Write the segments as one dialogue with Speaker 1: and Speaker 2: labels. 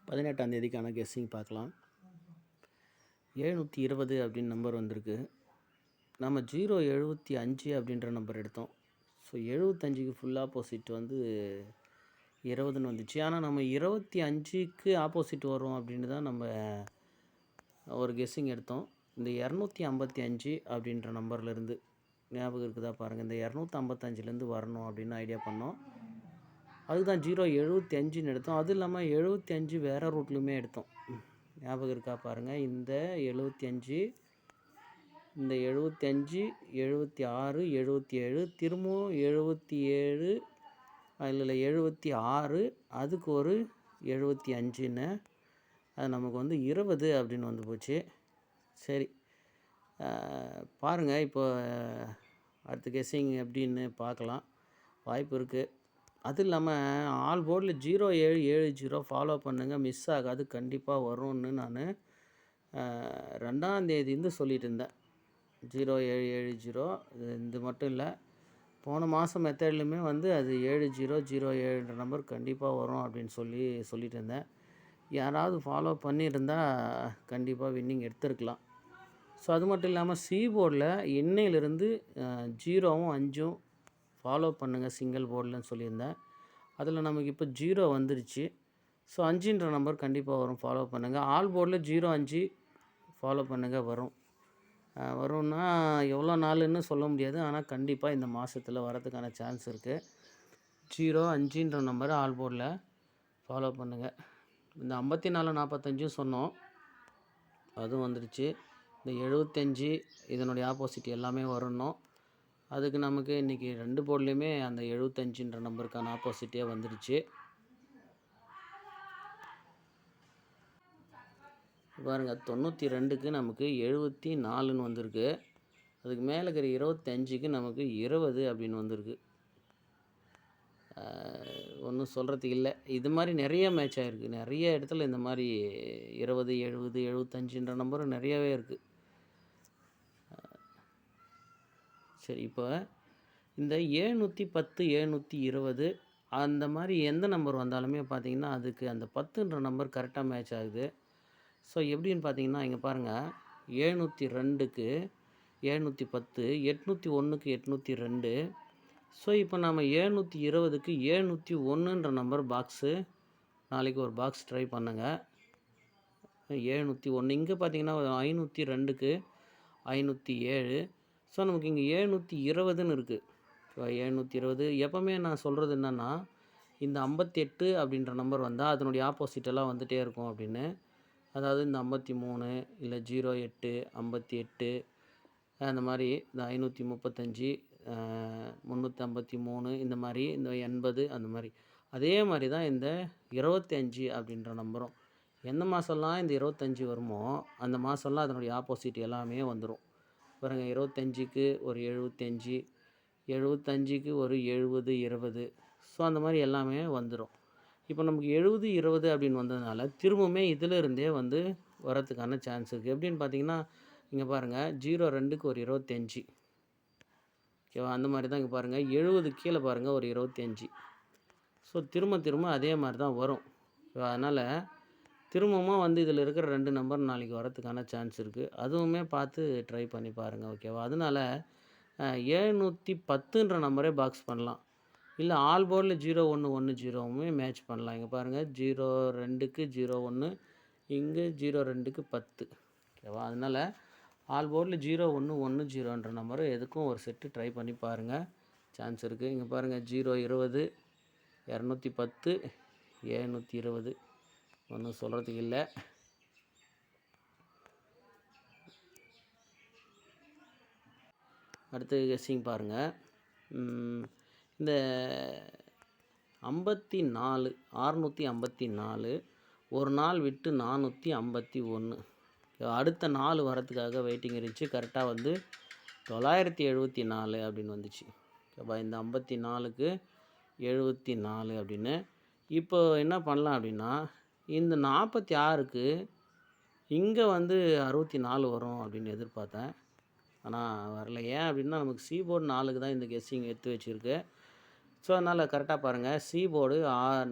Speaker 1: 18ஆம் தேதிக்கான guessing பார்க்கலாம். 720 அப்படின்னு number வந்திருக்கு. நம்ம 075 அப்படின்ற நம்பர் எடுத்தோம். ஸோ 75க்கு ஃபுல் ஆப்போசிட் வந்து 20ன்னு வந்துச்சு. ஆனால் நம்ம 25க்கு ஆப்போசிட் வரும் அப்படின்னு தான் நம்ம ஒரு கெஸ்ஸிங் எடுத்தோம். இந்த 255 அப்படின்ற நம்பர்லேருந்து ஞாபகம் இருக்குதா பாருங்கள். இந்த 255லேருந்து வரணும் அப்படின்னு ஐடியா பண்ணோம். அதுதான் 075ன்னு எடுத்தோம். அதுவும் இல்லாமல் 75 வேறு ரூட்லையுமே எடுத்தோம். ஞாபகம் இருக்கா பாருங்கள். இந்த 75, இந்த 75, 76, 77, திரும்பவும் 77, இல்லை 76, அதுக்கு ஒரு 75ன்னு அது நமக்கு வந்து 20 அப்படின்னு வந்து போச்சு. சரி பாருங்கள், இப்போ அடுத்த கெஸ்ஸிங் எப்படின்னு பார்க்கலாம், வாய்ப்பு இருக்குது. அது இல்லாமல் ஆல் போர்டில் 0770 ஃபாலோ பண்ணுங்கள், மிஸ் ஆகாது, கண்டிப்பாக வரும்னு நான் 2ஆம் தேதியிருந்து சொல்லிட்டு இருந்தேன். 0770 இது மட்டும் இல்லை, போன மாதம் மெத்தட்லையுமே வந்து அது 7007 நம்பர் கண்டிப்பாக வரும் அப்படின்னு சொல்லிட்டு இருந்தேன். யாராவது ஃபாலோ பண்ணியிருந்தால் கண்டிப்பாக வின்னிங் எடுத்துருக்கலாம். ஸோ அது மட்டும் இல்லாமல் சி போர்டில் இன்னையிலிருந்து 0வும் 5ம் ஃபாலோ பண்ணுங்கள் சிங்கிள் போர்டில்னு சொல்லியிருந்தேன். அதில் நமக்கு இப்போ 0 வந்துருச்சு. ஸோ 5ன்ற நம்பர் கண்டிப்பாக வரும், ஃபாலோ பண்ணுங்கள். ஆல் போர்டில் 05 ஃபாலோ பண்ணுங்கள், வரும்னா எவ்வளோ நாளுன்னு சொல்ல முடியாது, ஆனால் கண்டிப்பாக இந்த மாதத்தில் வரதுக்கான சான்ஸ் இருக்குது. 05ன்ற நம்பரை ஆல் போர்டில் ஃபாலோ பண்ணுங்கள். இந்த 5445 சொன்னோம், அதுவும் வந்துடுச்சு. இந்த 75 இதனுடைய ஆப்போசிட் எல்லாமே வரணும். அதுக்கு நமக்கு இன்றைக்கி 2 போர்ட்லேயுமே அந்த 75ன்ற நம்பருக்கான ஆப்போசிட்டே வந்துடுச்சு. பாருங்கள், 92க்கு நமக்கு 74ன்னு வந்திருக்கு. அதுக்கு மேலே இருக்கிற 25க்கு நமக்கு 20 அப்படின்னு வந்திருக்கு. ஒன்றும் சொல்கிறதுக்கு இல்லை. இது மாதிரி நிறைய மேட்ச் ஆகிருக்கு. நிறைய இடத்துல இந்த மாதிரி 20, 70, 75ன்ற நம்பரும் நிறையாவே இருக்குது. சரி, இப்போ இந்த 710, 720 அந்த மாதிரி எந்த நம்பர் வந்தாலுமே பார்த்திங்கன்னா அதுக்கு அந்த 10ன்ற நம்பர் கரெக்டாக மேட்ச் ஆகுது. ஸோ எப்படின்னு பார்த்தீங்கன்னா, இங்கே பாருங்கள், 702க்கு 710, 801க்கு 802. ஸோ இப்போ நம்ம 720க்கு 701ன்ற நம்பர் பாக்ஸு நாளைக்கு ஒரு பாக்ஸ் ட்ரை பண்ணுங்கள். 701 இங்கே பார்த்தீங்கன்னா 502க்கு 507. ஸோ நமக்கு இங்கே 720ன்னு இருக்குது. 720 எப்போவுமே நான் சொல்கிறது என்னென்னா, இந்த 58 அப்படின்ற நம்பர் வந்தால் அதனுடைய ஆப்போசிட்டெல்லாம் வந்துகிட்டே இருக்கும் அப்படின்னு. அதாவது இந்த 53, இல்லை 08, 58, அந்த மாதிரி இந்த 535, 353, இந்த மாதிரி இந்த 80, அந்த மாதிரி. அதே மாதிரி தான் இந்த 25 அப்படின்ற நம்பரும். எந்த மாதம்லாம் இந்த 25 வருமோ அந்த மாதம்லாம் அதனுடைய ஆப்போசிட் எல்லாமே வந்துடும். பாருங்கள், 25க்கு ஒரு 75, 75க்கு ஒரு 70, 20. ஸோ அந்த மாதிரி எல்லாமே வந்துடும். இப்போ நமக்கு 70, 20 அப்படின்னு வந்ததுனால திரும்பவுமே இதில் இருந்தே வந்து வரத்துக்கான சான்ஸ் இருக்குது. எப்படின்னு பார்த்தீங்கன்னா, இங்கே பாருங்கள், 02க்கு ஒரு 25. ஓகேவா? அந்த மாதிரி தான் இங்கே பாருங்கள், 70 கீழே பாருங்கள் ஒரு 25. ஸோ திரும்ப அதே மாதிரி தான் வரும். அதனால் திரும்பவும் வந்து இதில் இருக்கிற 2 நம்பர் நாளைக்கு வரத்துக்கான சான்ஸ் இருக்குது. அதுவுமே பார்த்து ட்ரை பண்ணி பாருங்கள். ஓகேவா? அதனால் 710ன்ற நம்பரே பாக்ஸ் பண்ணலாம். இல்லை ஆல் போர்டில் 0110வுமே மேட்ச் பண்ணலாம். இங்கே பாருங்கள், 02க்கு 01, இங்கே 02க்கு 10. ஓகேவா? அதனால் ஆல் போர்டில் 0110ன்ற நம்பர் எதுக்கும் ஒரு செட்டு ட்ரை பண்ணி பாருங்கள், சான்ஸ் இருக்குது. இங்கே பாருங்கள், 020, 210, 720. ஒன்றும் சொல்கிறதுக்கு இல்லை. அடுத்து கெஸ்ஸிங் பாருங்கள். இந்த 54, 654, ஒரு நாள் விட்டு 451. அடுத்த 4 வரத்துக்காக வெயிட்டிங் இருந்துச்சு. கரெக்டாக வந்து 974 அப்படின்னு வந்துச்சு. ஓகேப்பா? இந்த 54க்கு 74 அப்படின்னு. இப்போ என்ன பண்ணலாம் அப்படின்னா, இந்த 46க்கு இங்கே வந்து 64 வரும் அப்படின்னு எதிர்பார்த்தேன், ஆனால் வரல. ஏன் அப்படின்னா, நமக்கு சி போர்டு 4க்கு தான் இந்த கெஸ்ஸிங் எடுத்து வச்சுருக்கு. ஸோ அதனால் கரெக்டாக பாருங்கள், சி போர்டு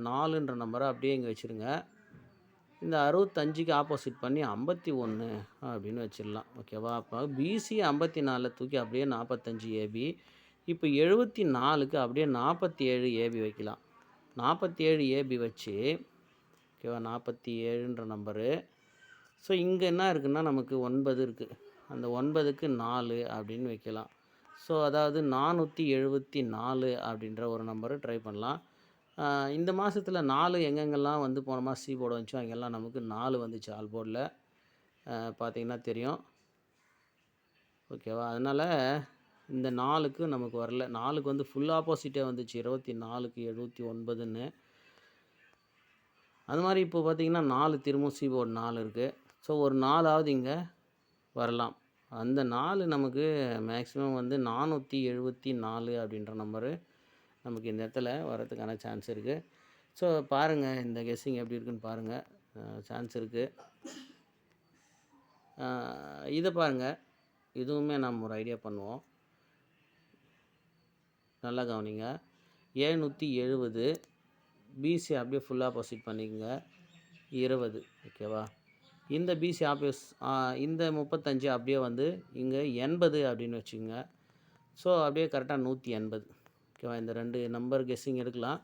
Speaker 1: 4ன்ற நம்பரை அப்படியே இங்கே வச்சுருங்க. இந்த 65க்கு ஆப்போசிட் பண்ணி 51 அப்படின்னு வச்சிடலாம். ஓகேவா? அப்போ பிசி 54 தூக்கி அப்படியே 45 ஏபி. இப்போ 74க்கு அப்படியே 47 ஏபி வைக்கலாம். 47 ஏபி வச்சு, ஓகேவா? 47ன்ற நம்பரு. ஸோ இங்கே என்ன இருக்குன்னா நமக்கு 9 இருக்குது. அந்த 9க்கு 4 அப்படின்னு வைக்கலாம். ஸோ அதாவது 474 அப்படின்ற ஒரு நம்பரை ட்ரை பண்ணலாம். இந்த மாதத்தில் 4 எங்கெங்கெல்லாம் வந்து போன மாதம் சி போர்டு வந்துச்சோ அங்கெல்லாம் நமக்கு 4 வந்துச்சு ஆல் போர்டில் பார்த்தீங்கன்னா தெரியும். ஓகேவா? அதனால் இந்த 4க்கு நமக்கு வரல. 4க்கு வந்து ஃபுல் ஆப்போசிட்டே வந்துச்சு 24க்கு 79ன்னு. அது மாதிரி இப்போ பார்த்தீங்கன்னா 4 திரும்பவும் சி போர்டு 4 இருக்குது. ஸோ ஒரு 4ஆவது இங்கே வரலாம். அந்த 4 நமக்கு மேக்ஸிமம் வந்து 474 அப்படின்ற நம்பரு நமக்கு இந்த இடத்துல வரதுக்கான சான்ஸ் இருக்குது. ஸோ பாருங்கள் இந்த கெஸ்ஸிங் எப்படி இருக்குன்னு பாருங்கள். சான்ஸ் இருக்குது. இதை பாருங்கள், இதுவுமே நம்ம ஒரு ஐடியா பண்ணுவோம். நல்லா கவனிங்க. 770 பிசி அப்படியே ஃபுல் ஆப்போசிட் பண்ணிக்கோங்க 20. ஓகேவா? இந்த பிசி இந்த 35 அப்படியே வந்து இங்கே 80 அப்படின்னு வச்சுக்கோங்க. ஸோ அப்படியே கரெக்டாக 180. ஓகேவா? இந்த 2 நம்பர் கெஸ்ஸிங் எடுக்கலாம்.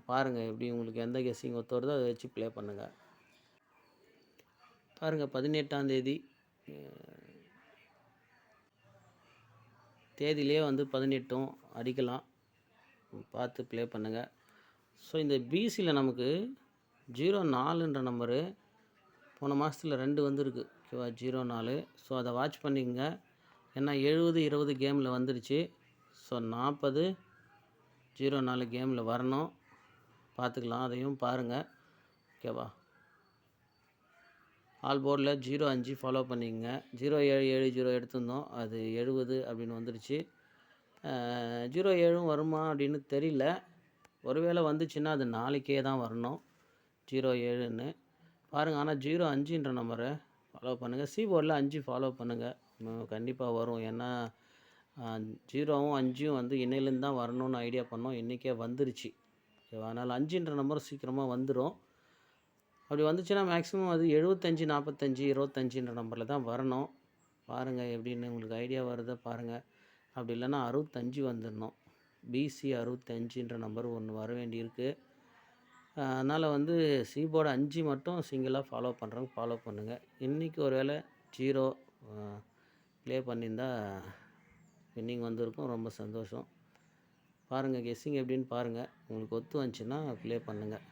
Speaker 1: பாருங்கள் எப்படி உங்களுக்கு எந்த கெஸ்ஸிங் ஒத்து வருதோ அதை வச்சு ப்ளே பண்ணுங்கள். பாருங்கள் 18ஆம் தேதியிலே வந்து 18ம் அடிக்கலாம். பார்த்து ப்ளே பண்ணுங்கள். ஸோ இந்த பிசியில் நமக்கு 04ன்ற நம்பரு போன மாதத்தில் 2 வந்துருக்கு. ஓகேவா? 04. ஸோ அதை வாட்ச் பண்ணிக்கங்க. ஏன்னா 70 20 கேமில் வந்துருச்சு. ஸோ 40 04 கேமில் வரணும். பார்த்துக்கலாம், அதையும் பாருங்கள். ஓகேவா? ஆல் போர்டில் 05 ஃபாலோ பண்ணிக்கங்க. 0770 எடுத்திருந்தோம், அது 70 அப்படின்னு வந்துருச்சு. 07 வருமா அப்படின்னு தெரியல. ஒருவேளை வந்துச்சுன்னா அது நாளைக்கே தான் வரணும் 07ன்னு பாருங்கள். ஆனால் 05ன்ற நம்பரை ஃபாலோ பண்ணுங்கள். சி போர்டில் 5 ஃபாலோ பண்ணுங்கள், கண்டிப்பாக வரும். ஏன்னா 0வும் 5ம் வந்து இன்னையிலேருந்து தான் வரணும்னு ஐடியா பண்ணோம், இன்றைக்கே வந்துருச்சு. ஓகேவா? அதனால் 5ன்ற நம்பர் சீக்கிரமாக வந்துடும். அப்படி வந்துச்சுன்னா மேக்ஸிமம் அது 75 45 25ன்ற நம்பரில் தான் வரணும். பாருங்கள் எப்படின்னு உங்களுக்கு ஐடியா வருதா பாருங்கள். அப்படி இல்லைன்னா 65 வந்துடணும். பிசி 65ன்ற நம்பர் ஒன்று வர வேண்டியிருக்கு. அதனால் வந்து சி போர்டு 5 மட்டும் சிங்கிளாக ஃபாலோ பண்ணுறவங்க ஃபாலோ பண்ணுங்கள். இன்றைக்கி ஒரு வேளை 0 ப்ளே பண்ணியிருந்தால் வின்னிங் வந்திருக்கும். ரொம்ப சந்தோஷம். பாருங்கள் கெஸ்ஸிங் எப்படின்னு பாருங்கள். உங்களுக்கு ஒத்து வந்துச்சுன்னா ப்ளே பண்ணுங்கள்.